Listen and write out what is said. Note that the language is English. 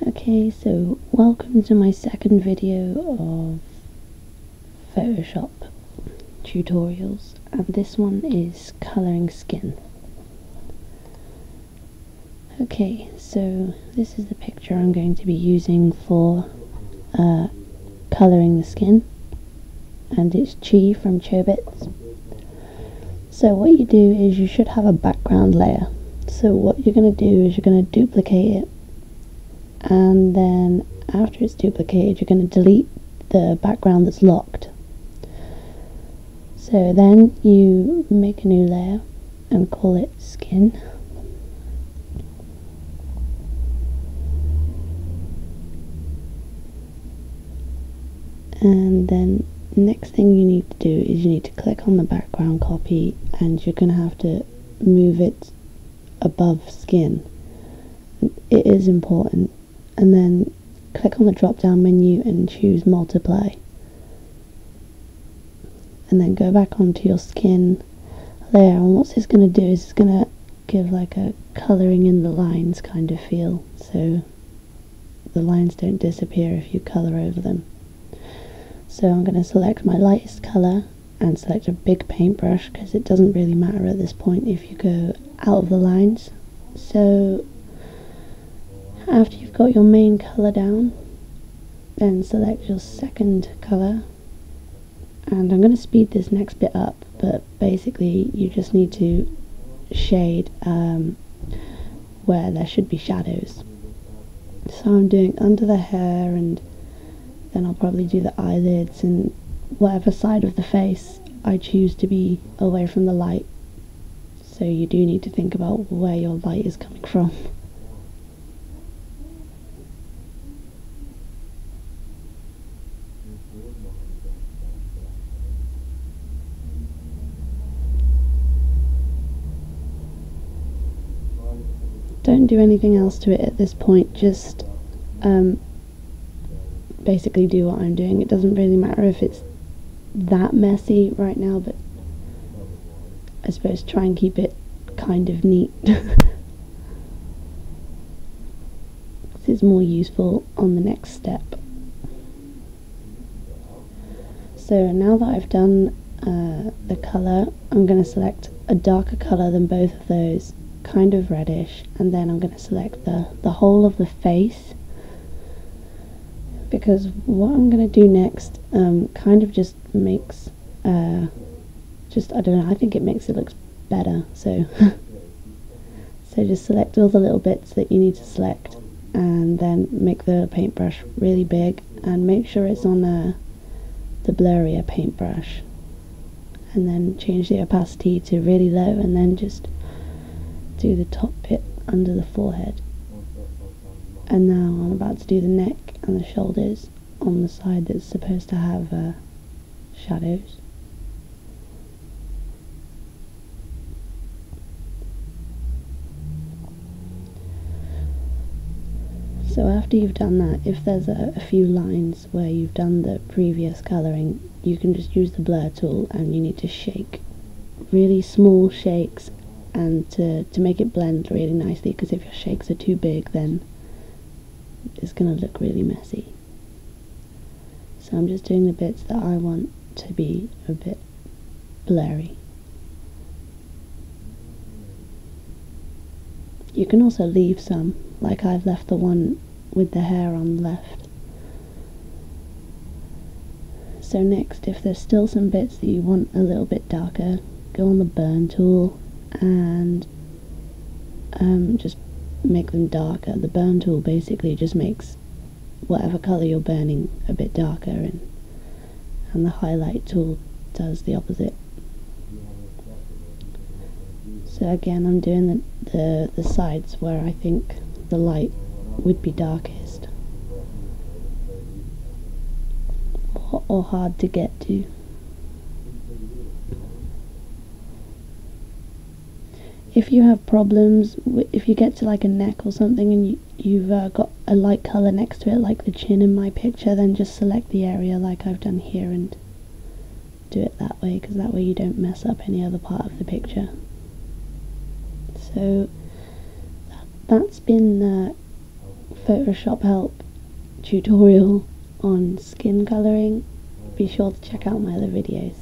Okay, so welcome to my second video of Photoshop tutorials, and this one is colouring skin. Okay, so this is the picture I'm going to be using for colouring the skin, and it's Chi from Chobits. So what you do is you should have a background layer. So what you're going to do is you're going to duplicate it, and then after it's duplicated you're going to delete the background that's locked. So then you make a new layer and call it skin. And then next thing you need to do is you need to click on the background copy, and you're going to have to move it above skin. It is important. And then click on the drop down menu and choose multiply, and then go back onto your skin layer. And what this is going to do is it's going to give like a colouring in the lines kind of feel, so the lines don't disappear if you colour over them. So I'm going to select my lightest colour and select a big paintbrush, because it doesn't really matter at this point if you go out of the lines. So after you've got your main colour down, then select your second colour, and I'm going to speed this next bit up, but basically you just need to shade where there should be shadows. So I'm doing under the hair, and then I'll probably do the eyelids and whatever side of the face I choose to be away from the light. So you do need to think about where your light is coming from. Don't do anything else to it at this point, just basically do what I'm doing. It doesn't really matter if it's that messy right now, but I suppose try and keep it kind of neat. This is more useful on the next step. So now that I've done the colour, I'm going to select a darker colour than both of those, kind of reddish, and then I'm going to select the whole of the face, because what I'm going to do next kind of just makes I don't know, I think it makes it look better. So so just select all the little bits that you need to select, and then make the paintbrush really big, and make sure it's on the blurrier paintbrush, and then change the opacity to really low, and then just do the top bit under the forehead. And now I'm about to do the neck and the shoulders on the side that's supposed to have shadows. So after you've done that, if there's a few lines where you've done the previous colouring, you can just use the blur tool, and you need to shake really small shakes, and to make it blend really nicely, because if your shakes are too big then it's going to look really messy. So I'm just doing the bits that I want to be a bit blurry. You can also leave some, like I've left the one with the hair on the left. So next, if there's still some bits that you want a little bit darker, go on the burn tool and just make them darker. The burn tool basically just makes whatever colour you're burning a bit darker, and the highlight tool does the opposite. So again, I'm doing the sides where I think the light would be darkest or hard to get to. If you have problems, if you get to like a neck or something and you've got a light colour next to it, like the chin in my picture, then just select the area like I've done here and do it that way, because that way you don't mess up any other part of the picture. So that's been Photoshop help tutorial on skin colouring, be sure to check out my other videos.